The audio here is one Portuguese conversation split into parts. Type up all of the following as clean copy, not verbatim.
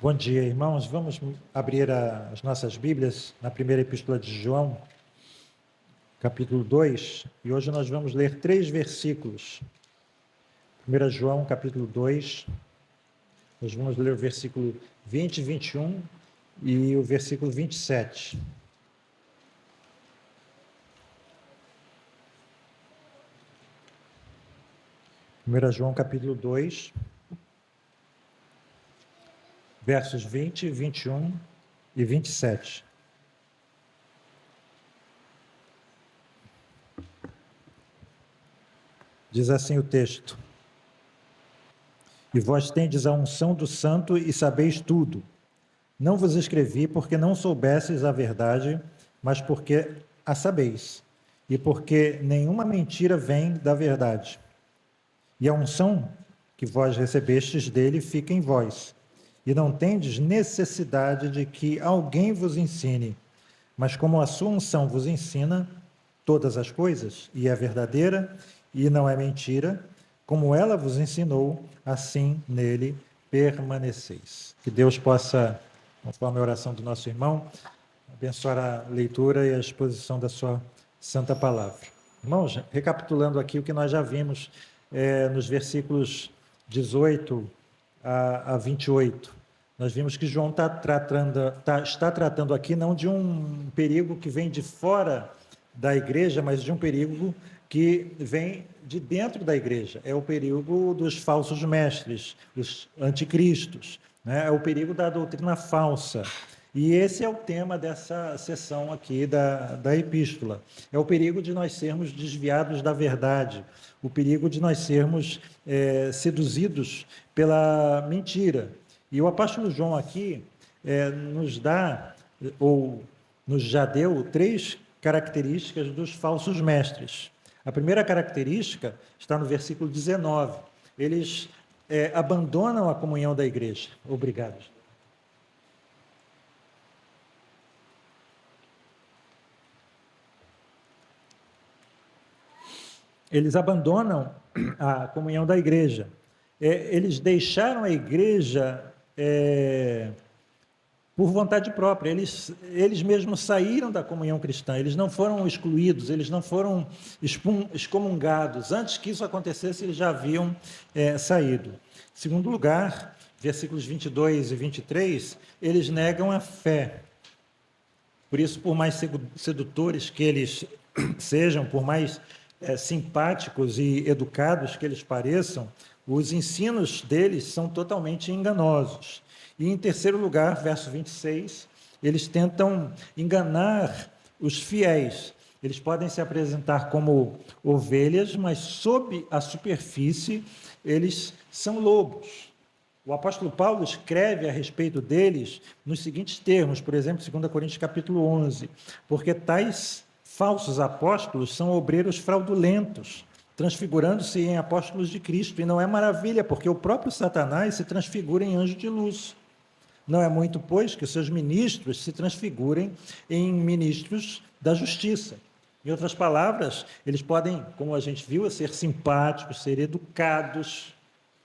Bom dia, irmãos. Vamos abrir as nossas Bíblias na primeira epístola de João, capítulo 2, e hoje nós vamos ler 3 versículos. 1 João, capítulo 2, nós vamos ler o versículo 20 e 21 e o versículo 27. João, capítulo 2, versos 20, 21 e 27. Diz assim o texto: E vós tendes a unção do Santo e sabeis tudo. Não vos escrevi porque não soubesseis a verdade, mas porque a sabeis, e porque nenhuma mentira vem da verdade. E a unção que vós recebestes dele fica em vós, e não tendes necessidade de que alguém vos ensine, mas como a sua unção vos ensina todas as coisas, e é verdadeira, e não é mentira, como ela vos ensinou, assim nele permaneceis. Que Deus possa, conforme a oração do nosso irmão, abençoar a leitura e a exposição da sua santa palavra. Irmãos, recapitulando aqui o que nós já vimos nos versículos 18 a 28, nós vimos que João está tratando aqui não de um perigo que vem de fora da igreja, mas de um perigo que vem de dentro da igreja. É o perigo dos falsos mestres, dos anticristos, né? É o perigo da doutrina falsa. E esse é o tema dessa sessão aqui da epístola. É o perigo de nós sermos desviados da verdade, o perigo de nós sermos seduzidos pela mentira. E o apóstolo João aqui nos dá, ou nos já deu, 3 características dos falsos mestres. A primeira característica está no versículo 19. Eles abandonam a comunhão da igreja. Obrigado. Eles abandonam a comunhão da igreja. Eles deixaram a igreja por vontade própria. Eles mesmos saíram da comunhão cristã. Eles não foram excluídos, eles não foram excomungados. Antes que isso acontecesse, eles já haviam saído. Em segundo lugar, versículos 22 e 23, eles negam a fé. Por isso, por mais sedutores que eles sejam, por mais simpáticos e educados que eles pareçam, os ensinos deles são totalmente enganosos. E em terceiro lugar, verso 26, eles tentam enganar os fiéis. Eles podem se apresentar como ovelhas, mas sob a superfície eles são lobos. O apóstolo Paulo escreve a respeito deles nos seguintes termos, por exemplo, 2 Coríntios capítulo 11, porque tais falsos apóstolos são obreiros fraudulentos, transfigurando-se em apóstolos de Cristo. E não é maravilha, porque o próprio Satanás se transfigura em anjo de luz. Não é muito, pois, que os seus ministros se transfigurem em ministros da justiça. Em outras palavras, eles podem, como a gente viu, ser simpáticos, ser educados,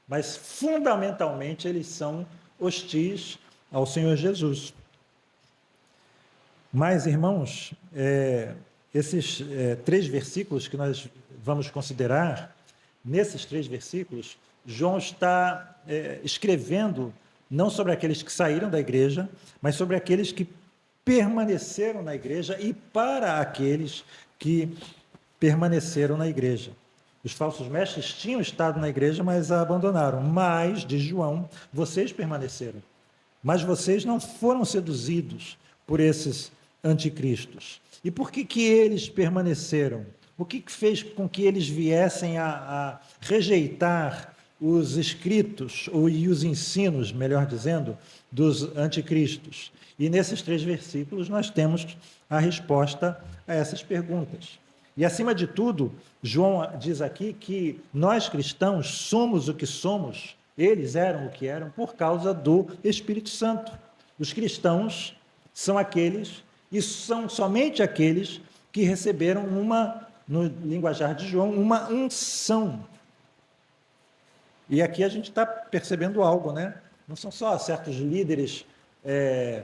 mas fundamentalmente eles são hostis ao Senhor Jesus. Mas, irmãos, esses 3 versículos que nós vamos considerar, nesses 3 versículos, João está escrevendo não sobre aqueles que saíram da igreja, mas sobre aqueles que permaneceram na igreja e para aqueles que permaneceram na igreja. Os falsos mestres tinham estado na igreja, mas a abandonaram. Mas, diz João, vocês permaneceram. Mas vocês não foram seduzidos por esses anticristos. E por que eles permaneceram? O que fez com que eles viessem a rejeitar os escritos, e os ensinos, melhor dizendo, dos anticristos? E nesses 3 versículos nós temos a resposta a essas perguntas. E acima de tudo, João diz aqui que nós cristãos somos o que somos, eles eram o que eram, por causa do Espírito Santo. Os cristãos são aqueles, e são somente aqueles que receberam no linguajar de João, uma unção. E aqui a gente está percebendo algo, né? não são só certos líderes que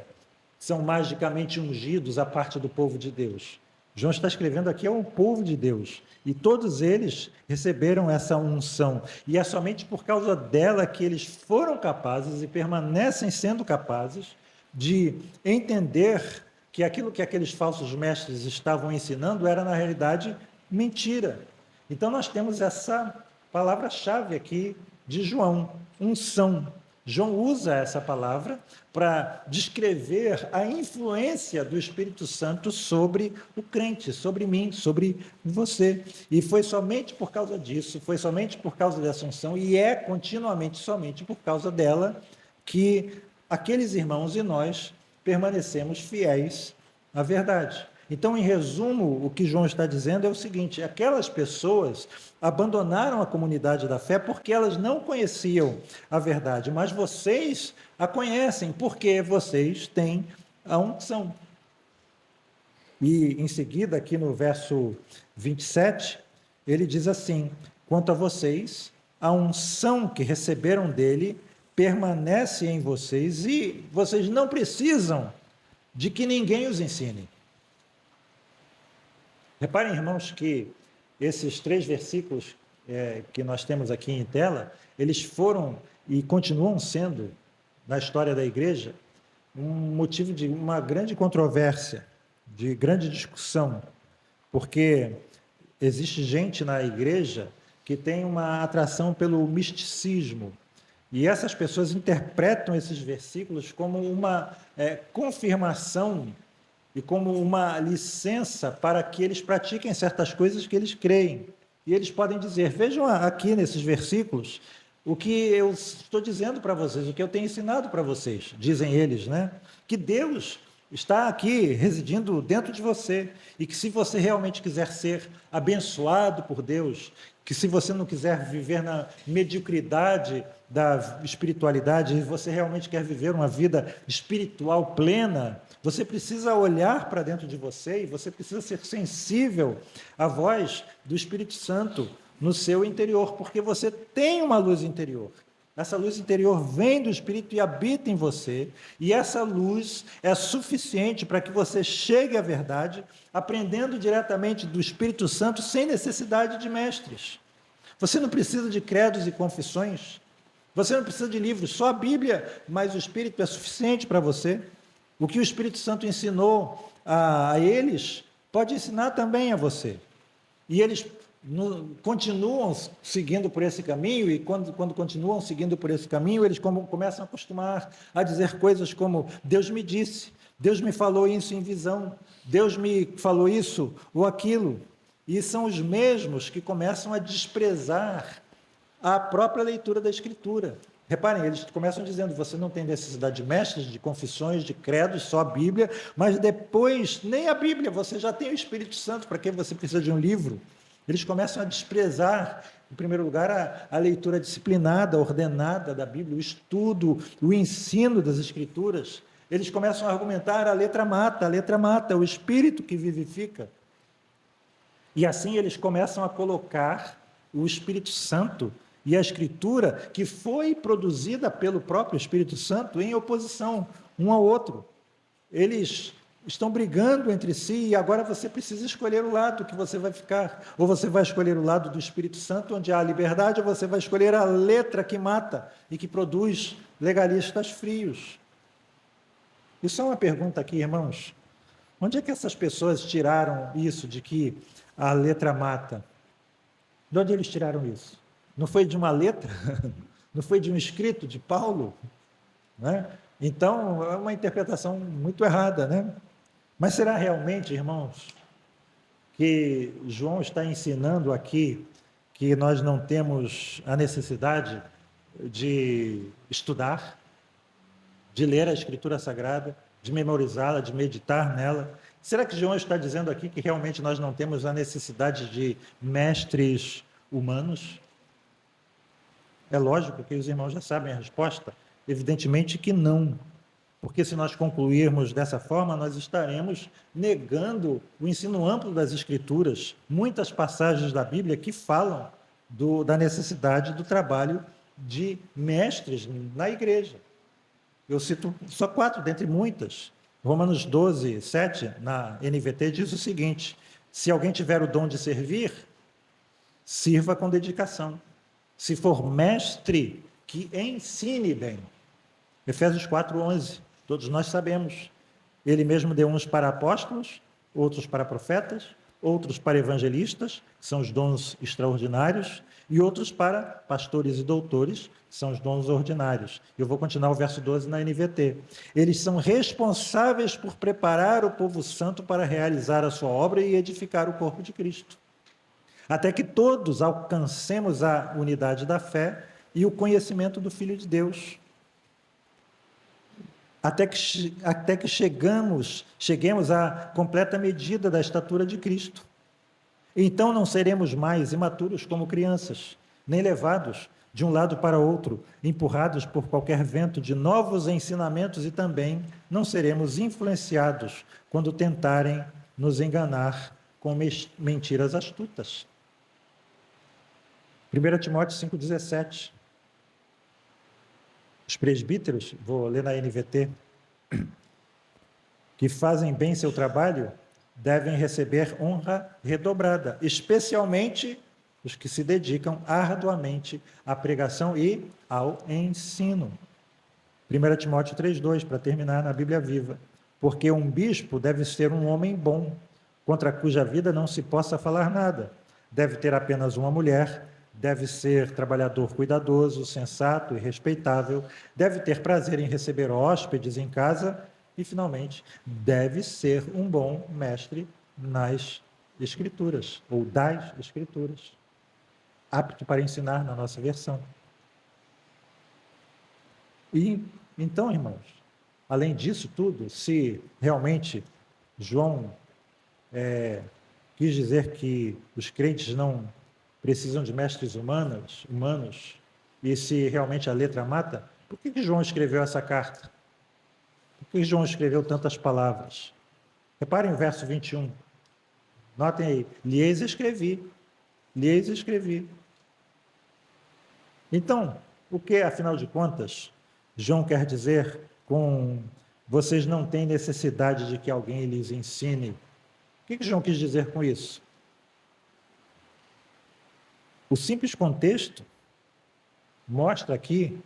são magicamente ungidos à parte do povo de Deus. João está escrevendo aqui ao povo de Deus, e todos eles receberam essa unção, e é somente por causa dela que eles foram capazes e permanecem sendo capazes de entender que aquilo que aqueles falsos mestres estavam ensinando era, na realidade, mentira. Então, nós temos essa palavra-chave aqui de João, unção. João usa essa palavra para descrever a influência do Espírito Santo sobre o crente, sobre mim, sobre você. E foi somente por causa disso, foi somente por causa dessa unção, e é continuamente somente por causa dela que aqueles irmãos e nós permanecemos fiéis à verdade. Então, em resumo, o que João está dizendo é o seguinte: aquelas pessoas abandonaram a comunidade da fé porque elas não conheciam a verdade, mas vocês a conhecem porque vocês têm a unção. E em seguida, aqui no verso 27, ele diz assim: quanto a vocês, a unção que receberam dele permanece em vocês e vocês não precisam de que ninguém os ensine. Reparem, irmãos, que esses 3 versículos que nós temos aqui em tela, eles foram e continuam sendo, na história da igreja, um motivo de uma grande controvérsia, de grande discussão, porque existe gente na igreja que tem uma atração pelo misticismo, e essas pessoas interpretam esses versículos como uma confirmação e como uma licença para que eles pratiquem certas coisas que eles creem. E eles podem dizer: vejam aqui nesses versículos o que eu estou dizendo para vocês, o que eu tenho ensinado para vocês, dizem eles, né? Que Deus está aqui residindo dentro de você, e que se você realmente quiser ser abençoado por Deus, que se você não quiser viver na mediocridade da espiritualidade, e você realmente quer viver uma vida espiritual plena, você precisa olhar para dentro de você e você precisa ser sensível à voz do Espírito Santo no seu interior, porque você tem uma luz interior. Essa luz interior vem do Espírito e habita em você, e essa luz é suficiente para que você chegue à verdade, aprendendo diretamente do Espírito Santo, sem necessidade de mestres. Você não precisa de credos e confissões, você não precisa de livros, só a Bíblia, mas o Espírito é suficiente para você. O que o Espírito Santo ensinou a eles, pode ensinar também a você. E eles continuam seguindo por esse caminho, e quando continuam seguindo por esse caminho, eles começam a acostumar a dizer coisas como: Deus me disse, Deus me falou isso em visão, Deus me falou isso ou aquilo. E são os mesmos que começam a desprezar a própria leitura da Escritura. Reparem, eles começam dizendo: você não tem necessidade de mestres, de confissões, de credos, só a Bíblia, mas depois, nem a Bíblia, você já tem o Espírito Santo, para que você precisa de um livro? Eles começam a desprezar, em primeiro lugar, a leitura disciplinada, ordenada da Bíblia, o estudo, o ensino das Escrituras. Eles começam a argumentar: a letra mata, o Espírito que vivifica. E assim eles começam a colocar o Espírito Santo e a Escritura, que foi produzida pelo próprio Espírito Santo, em oposição um ao outro. Eles estão brigando entre si, e agora você precisa escolher o lado que você vai ficar. Ou você vai escolher o lado do Espírito Santo, onde há liberdade, ou você vai escolher a letra que mata e que produz legalistas frios. Isso é uma pergunta aqui, irmãos. Onde é que essas pessoas tiraram isso de que a letra mata? De onde eles tiraram isso? Não foi de uma letra? Não foi de um escrito de Paulo? Né? Então, é uma interpretação muito errada, né? Mas será realmente, irmãos, que João está ensinando aqui que nós não temos a necessidade de estudar, de ler a Escritura Sagrada, de memorizá-la, de meditar nela? Será que João está dizendo aqui que realmente nós não temos a necessidade de mestres humanos? É lógico que os irmãos já sabem a resposta. Evidentemente que não. Porque se nós concluirmos dessa forma, nós estaremos negando o ensino amplo das Escrituras. Muitas passagens da Bíblia que falam da necessidade do trabalho de mestres na igreja. Eu cito só 4, dentre muitas. Romanos 12, 7, na NVT, diz o seguinte: se alguém tiver o dom de servir, sirva com dedicação. Se for mestre, que ensine bem. Efésios 4, 11, todos nós sabemos. Ele mesmo deu uns para apóstolos, outros para profetas, outros para evangelistas, que são os dons extraordinários, e outros para pastores e doutores, que são os dons ordinários. Eu vou continuar o verso 12 na NVT. Eles são responsáveis por preparar o povo santo para realizar a sua obra e edificar o corpo de Cristo, até que todos alcancemos a unidade da fé e o conhecimento do Filho de Deus, até que cheguemos à completa medida da estatura de Cristo. Então não seremos mais imaturos como crianças, nem levados de um lado para outro, empurrados por qualquer vento de novos ensinamentos, e também não seremos influenciados quando tentarem nos enganar com mentiras astutas. 1 Timóteo 5,17. Os presbíteros, vou ler na NVT, que fazem bem seu trabalho, devem receber honra redobrada, especialmente os que se dedicam arduamente à pregação e ao ensino. 1 Timóteo 3,2, para terminar na Bíblia Viva. Porque um bispo deve ser um homem bom, contra cuja vida não se possa falar nada. Deve ter apenas uma mulher, deve ser trabalhador cuidadoso, sensato e respeitável, deve ter prazer em receber hóspedes em casa e, finalmente, deve ser um bom mestre nas Escrituras, ou das Escrituras, apto para ensinar na nossa versão. E, então, irmãos, além disso tudo, se realmente João quis dizer que os crentes não precisam de mestres humanos, e se realmente a letra mata, por que João escreveu essa carta? Por que João escreveu tantas palavras? Reparem o verso 21. Notem aí, lhes escrevi. Então, o que, afinal de contas, João quer dizer com vocês não têm necessidade de que alguém lhes ensine? O que João quis dizer com isso? O simples contexto mostra aqui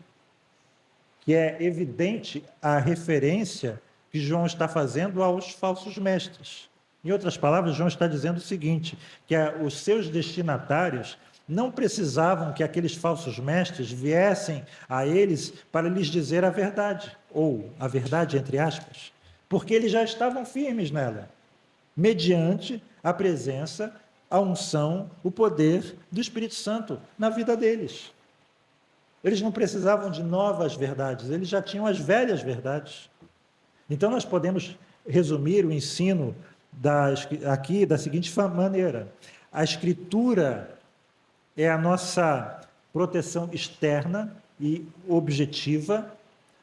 que é evidente a referência que João está fazendo aos falsos mestres. Em outras palavras, João está dizendo o seguinte, que os seus destinatários não precisavam que aqueles falsos mestres viessem a eles para lhes dizer a verdade, ou a verdade entre aspas, porque eles já estavam firmes nela, mediante a presença, a unção, o poder do Espírito Santo na vida deles. Eles não precisavam de novas verdades, eles já tinham as velhas verdades. Então nós podemos resumir o ensino aqui da seguinte maneira: a Escritura é a nossa proteção externa e objetiva,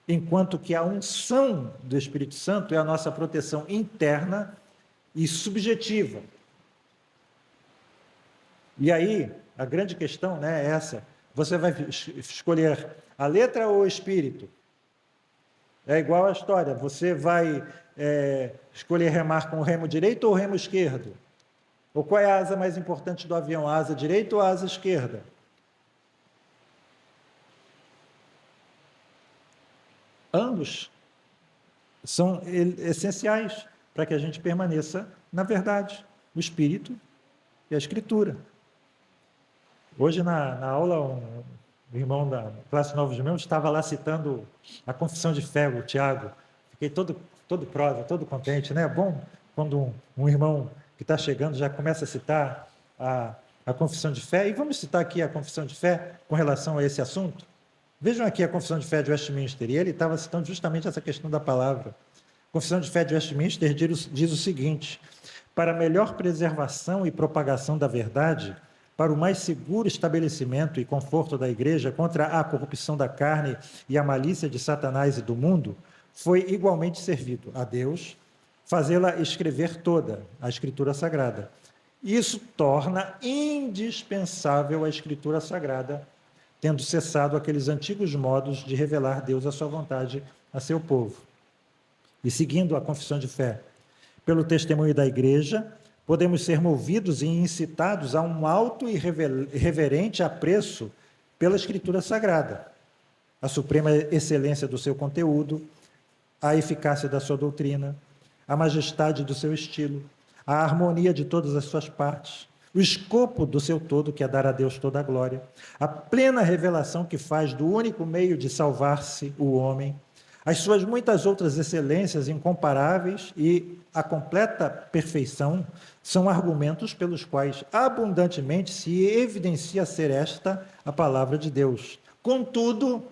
enquanto que a unção do Espírito Santo é a nossa proteção interna e subjetiva. E aí, a grande questão, é essa: você vai escolher a letra ou o espírito? É igual a história, você vai escolher remar com o remo direito ou o remo esquerdo? Ou qual é a asa mais importante do avião, a asa direita ou a asa esquerda? Ambos são essenciais para que a gente permaneça na verdade, o Espírito e a Escritura. Hoje, na aula, um irmão da classe Novos Membros estava lá citando a Confissão de Fé, o Tiago. Fiquei todo prosa, todo contente, né? É bom quando um irmão que está chegando já começa a citar a Confissão de Fé. E vamos citar aqui a Confissão de Fé com relação a esse assunto. Vejam aqui a Confissão de Fé de Westminster, e ele estava citando justamente essa questão da palavra. A Confissão de Fé de Westminster diz o seguinte: para melhor preservação e propagação da verdade, para o mais seguro estabelecimento e conforto da Igreja contra a corrupção da carne e a malícia de Satanás e do mundo, foi igualmente servido a Deus fazê-la escrever toda a Escritura Sagrada. Isso torna indispensável a Escritura Sagrada, tendo cessado aqueles antigos modos de revelar Deus a sua vontade a seu povo. E seguindo a confissão de fé, pelo testemunho da igreja, podemos ser movidos e incitados a um alto e reverente apreço pela Escritura Sagrada, a suprema excelência do seu conteúdo, a eficácia da sua doutrina, a majestade do seu estilo, a harmonia de todas as suas partes, o escopo do seu todo, que é dar a Deus toda a glória, a plena revelação que faz do único meio de salvar-se o homem, as suas muitas outras excelências incomparáveis e a completa perfeição são argumentos pelos quais abundantemente se evidencia ser esta a palavra de Deus. Contudo,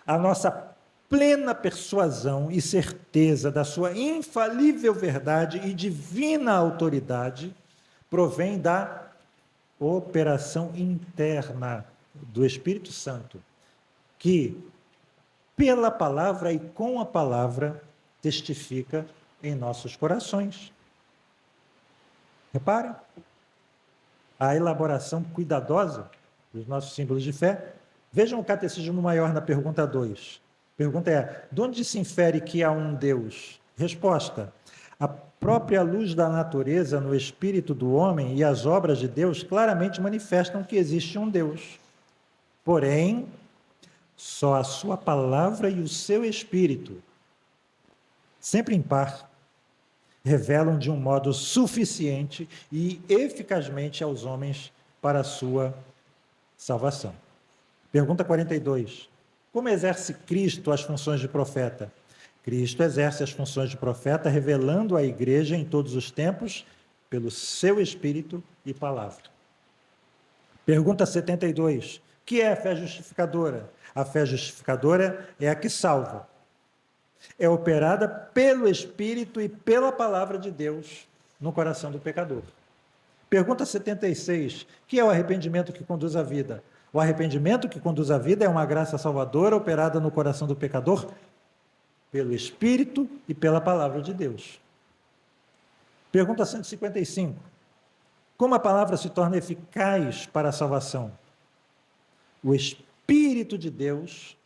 a nossa plena persuasão e certeza da sua infalível verdade e divina autoridade provém da operação interna do Espírito Santo, que, pela palavra e com a palavra, testifica em nossos corações. Reparem, a elaboração cuidadosa dos nossos símbolos de fé. Vejam o Catecismo Maior na pergunta 2. A pergunta é: de onde se infere que há um Deus? Resposta: a própria luz da natureza no espírito do homem e as obras de Deus claramente manifestam que existe um Deus. Porém, só a sua palavra e o seu espírito, sempre em par, revelam de um modo suficiente e eficazmente aos homens para a sua salvação. Pergunta 42. Como exerce Cristo as funções de profeta? Cristo exerce as funções de profeta, revelando à igreja em todos os tempos, pelo seu Espírito e palavra. Pergunta 72. O que é a fé justificadora? A fé justificadora é a que salva. É operada pelo Espírito e pela palavra de Deus no coração do pecador. Pergunta 76. O que é o arrependimento que conduz à vida? O arrependimento que conduz à vida é uma graça salvadora operada no coração do pecador pelo Espírito e pela palavra de Deus. Pergunta 155. Como a palavra se torna eficaz para a salvação? O Espírito de Deus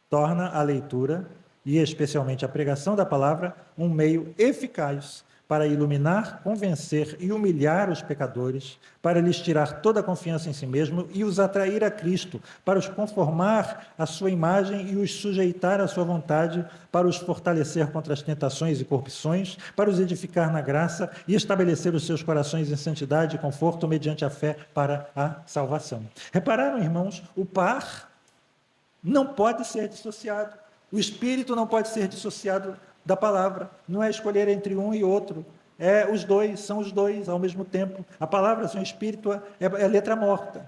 torna a leitura, e especialmente a pregação da palavra, um meio eficaz para iluminar, convencer e humilhar os pecadores, para lhes tirar toda a confiança em si mesmo e os atrair a Cristo, para os conformar à sua imagem e os sujeitar à sua vontade, para os fortalecer contra as tentações e corrupções, para os edificar na graça e estabelecer os seus corações em santidade e conforto mediante a fé para a salvação. Repararam, irmãos, o par não pode ser dissociado. O Espírito não pode ser dissociado da palavra. Não é escolher entre um e outro. São os dois ao mesmo tempo. A palavra sem o Espírito é letra morta.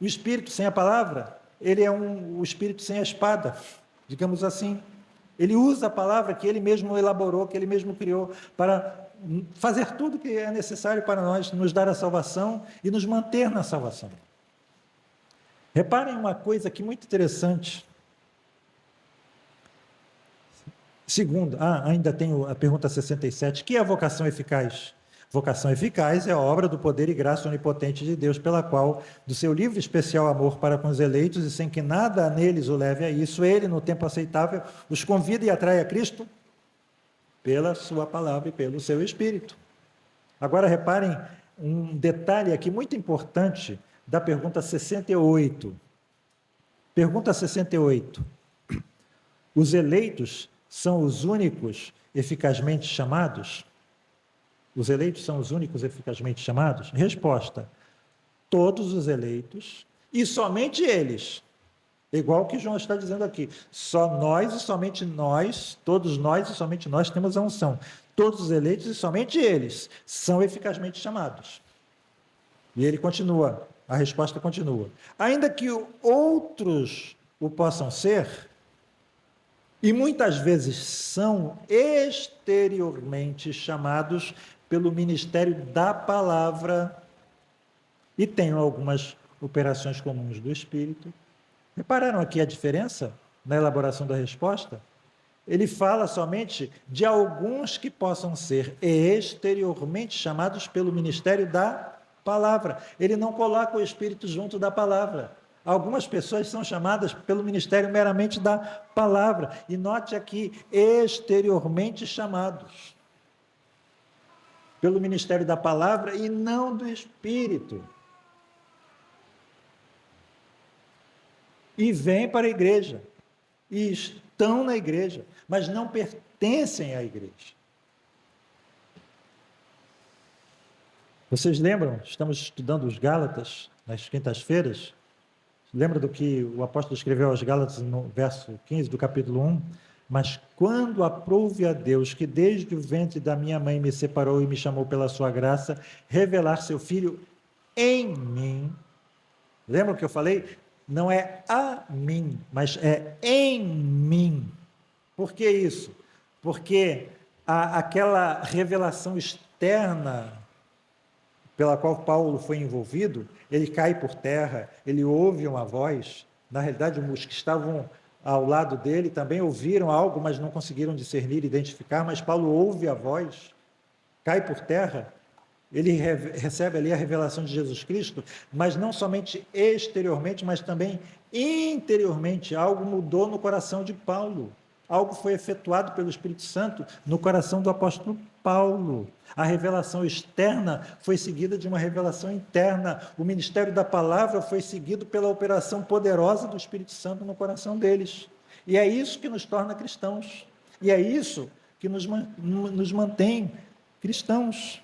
O Espírito sem a palavra, ele é o Espírito sem a espada, digamos assim. Ele usa a palavra que ele mesmo elaborou, que ele mesmo criou, para fazer tudo que é necessário para nós, nos dar a salvação e nos manter na salvação. Reparem uma coisa aqui muito interessante. Segundo, ainda tenho a pergunta 67, que é a vocação eficaz? Vocação eficaz é a obra do poder e graça onipotente de Deus, pela qual, do seu livre e especial amor para com os eleitos, e sem que nada neles o leve a isso, ele, no tempo aceitável, os convida e atrai a Cristo pela sua palavra e pelo seu Espírito. Agora reparem um detalhe aqui muito importante da pergunta 68. Pergunta 68. Os eleitos são os únicos eficazmente chamados? Os eleitos são os únicos eficazmente chamados? Resposta: todos os eleitos e somente eles. Igual que João está dizendo aqui. Só nós e somente nós, todos nós e somente nós temos a unção. Todos os eleitos e somente eles são eficazmente chamados. E ele continua, a resposta continua. Ainda que outros o possam ser, e muitas vezes são exteriormente chamados pelo ministério da palavra e tenham algumas operações comuns do Espírito. Repararam aqui a diferença na elaboração da resposta? Ele fala somente de alguns que possam ser exteriormente chamados pelo ministério da palavra. Ele não coloca o Espírito junto da palavra. Algumas pessoas são chamadas pelo ministério meramente da palavra. E note aqui, exteriormente chamados pelo ministério da palavra e não do Espírito. E vêm para a igreja, e estão na igreja, mas não pertencem à igreja. Vocês lembram? Estamos estudando os Gálatas nas quintas-feiras. Lembra do que o apóstolo escreveu aos Gálatas no verso 15 do capítulo 1? Mas quando aprouve a Deus, que desde o ventre da minha mãe me separou e me chamou pela sua graça, revelar seu Filho em mim. Lembra o que eu falei? Não é a mim, mas é em mim. Por que isso? Porque aquela revelação externa pela qual Paulo foi envolvido, ele cai por terra, ele ouve uma voz. Na realidade, os que estavam ao lado dele também ouviram algo, mas não conseguiram discernir, identificar, mas Paulo ouve a voz, cai por terra, ele recebe ali a revelação de Jesus Cristo, mas não somente exteriormente, mas também interiormente. Algo mudou no coração de Paulo. Algo foi efetuado pelo Espírito Santo no coração do apóstolo Paulo. A revelação externa foi seguida de uma revelação interna. O ministério da palavra foi seguido pela operação poderosa do Espírito Santo no coração deles. E é isso que nos torna cristãos. E é isso que nos mantém cristãos.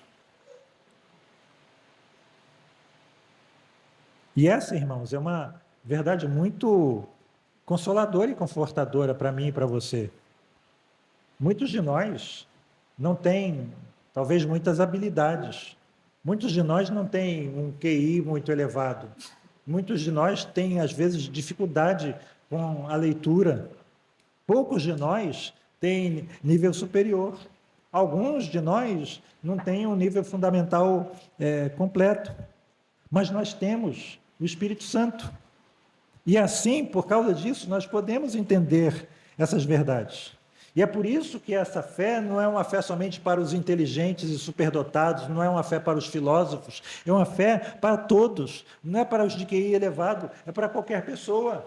E essa, irmãos, é uma verdade muito consoladora e confortadora para mim e para você. Muitos de nós não têm, talvez, muitas habilidades. Muitos de nós não têm um QI muito elevado. Muitos de nós têm, às vezes, dificuldade com a leitura. Poucos de nós têm nível superior. Alguns de nós não têm um nível fundamental completo. Mas nós temos o Espírito Santo. E assim, por causa disso, nós podemos entender essas verdades. E é por isso que essa fé não é uma fé somente para os inteligentes e superdotados, não é uma fé para os filósofos, é uma fé para todos, não é para os de QI elevado, é para qualquer pessoa.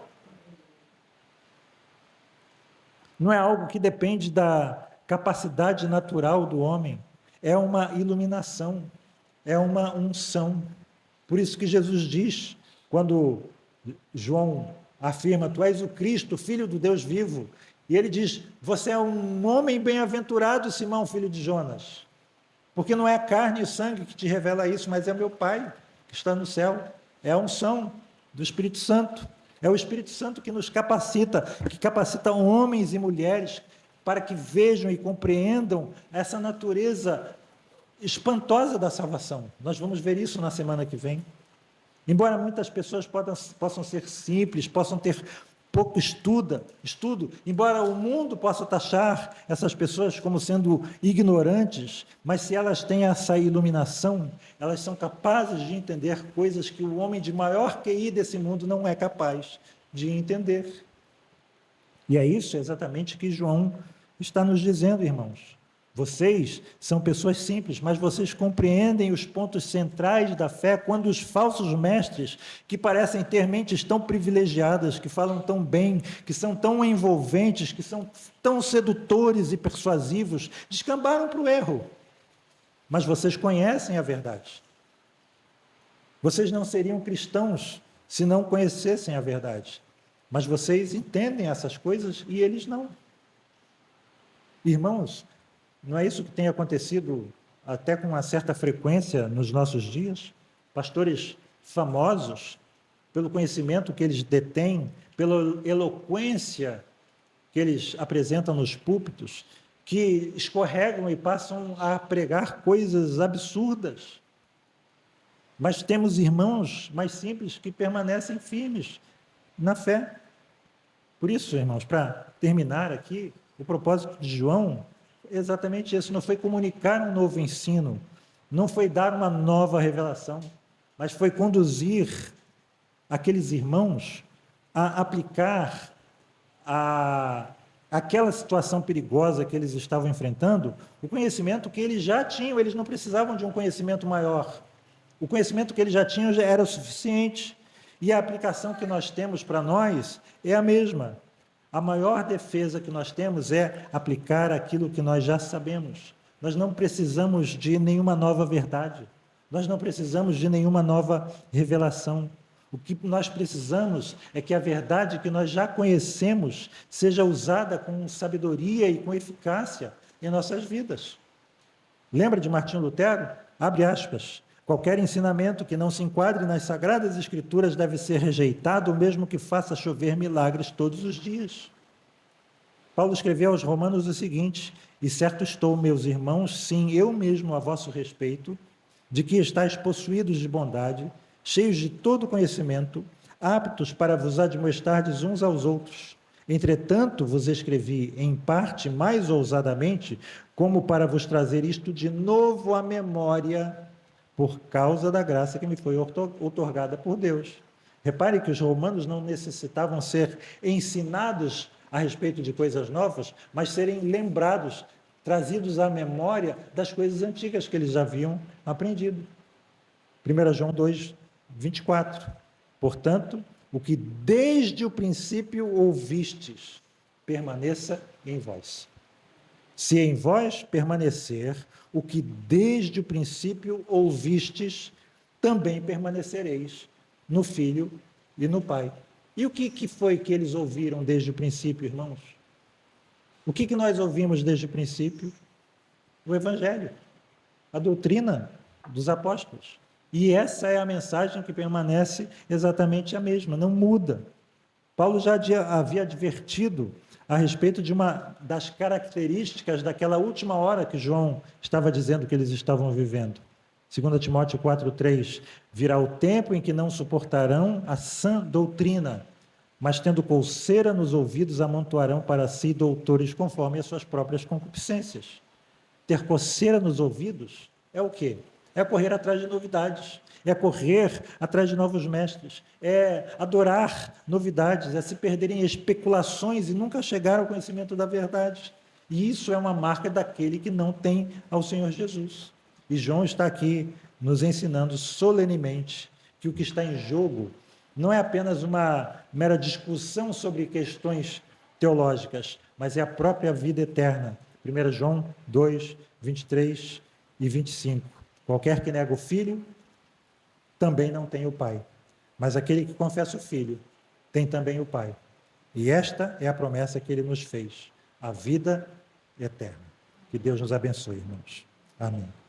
Não é algo que depende da capacidade natural do homem, é uma iluminação, é uma unção. Por isso que Jesus diz, quando João afirma, tu és o Cristo, Filho do Deus vivo, e ele diz, você é um homem bem-aventurado, Simão, filho de Jonas, porque não é a carne e o sangue que te revela isso, mas é meu Pai, que está no céu, é a unção do Espírito Santo, é o Espírito Santo que nos capacita, que capacita homens e mulheres, para que vejam e compreendam essa natureza espantosa da salvação. Nós vamos ver isso na semana que vem. Embora muitas pessoas possam ser simples, possam ter pouco estudo, embora o mundo possa taxar essas pessoas como sendo ignorantes, mas se elas têm essa iluminação, elas são capazes de entender coisas que o homem de maior QI desse mundo não é capaz de entender. E é isso exatamente que João está nos dizendo, irmãos. Vocês são pessoas simples, mas vocês compreendem os pontos centrais da fé quando os falsos mestres, que parecem ter mentes tão privilegiadas, que falam tão bem, que são tão envolventes, que são tão sedutores e persuasivos, descambaram para o erro. Mas vocês conhecem a verdade. Vocês não seriam cristãos se não conhecessem a verdade. Mas vocês entendem essas coisas e eles não. Irmãos, não é isso que tem acontecido até com uma certa frequência nos nossos dias? Pastores famosos, pelo conhecimento que eles detêm, pela eloquência que eles apresentam nos púlpitos, que escorregam e passam a pregar coisas absurdas. Mas temos irmãos mais simples que permanecem firmes na fé. Por isso, irmãos, para terminar aqui, o propósito de João exatamente isso, não foi comunicar um novo ensino, não foi dar uma nova revelação, mas foi conduzir aqueles irmãos a aplicar aquela situação perigosa que eles estavam enfrentando, o conhecimento que eles já tinham, eles não precisavam de um conhecimento maior, o conhecimento que eles já tinham já era o suficiente, E a aplicação que nós temos para nós é a mesma. A maior defesa que nós temos é aplicar aquilo que nós já sabemos. Nós não precisamos de nenhuma nova verdade. Nós não precisamos de nenhuma nova revelação. O que nós precisamos é que a verdade que nós já conhecemos seja usada com sabedoria e com eficácia em nossas vidas. Lembra de Martinho Lutero? Abre aspas. Qualquer ensinamento que não se enquadre nas Sagradas Escrituras deve ser rejeitado, mesmo que faça chover milagres todos os dias. Paulo escreveu aos Romanos o seguinte: e certo estou, meus irmãos, sim, eu mesmo a vosso respeito, de que estáis possuídos de bondade, cheios de todo conhecimento, aptos para vos admoestardes uns aos outros. Entretanto, vos escrevi, em parte mais ousadamente, como para vos trazer isto de novo à memória, por causa da graça que me foi outorgada por Deus. Repare que os romanos não necessitavam ser ensinados a respeito de coisas novas, mas serem lembrados, trazidos à memória das coisas antigas que eles já haviam aprendido. 1 João 2, 24. Portanto, o que desde o princípio ouvistes, permaneça em vós. Se em vós permanecer o que desde o princípio ouvistes, também permanecereis no Filho e no Pai. E o que foi que eles ouviram desde o princípio, irmãos? O que nós ouvimos desde o princípio? O Evangelho, a doutrina dos apóstolos. E essa é a mensagem que permanece exatamente a mesma, não muda. Paulo já havia advertido a respeito de uma das características daquela última hora que João estava dizendo que eles estavam vivendo. 2 Timóteo 4,3, virá o tempo em que não suportarão a sã doutrina, mas tendo coceira nos ouvidos, amontoarão para si doutores conforme as suas próprias concupiscências. Ter coceira nos ouvidos é o quê? É correr atrás de novidades, é correr atrás de novos mestres, é adorar novidades, é se perder em especulações e nunca chegar ao conhecimento da verdade. E isso é uma marca daquele que não tem ao Senhor Jesus. E João está aqui nos ensinando solenemente que o que está em jogo não é apenas uma mera discussão sobre questões teológicas, mas é a própria vida eterna. 1 João 2, 23 e 25. Qualquer que nega o Filho, também não tem o Pai. Mas aquele que confessa o Filho, tem também o Pai. E esta é a promessa que ele nos fez, a vida eterna. Que Deus nos abençoe, irmãos. Amém.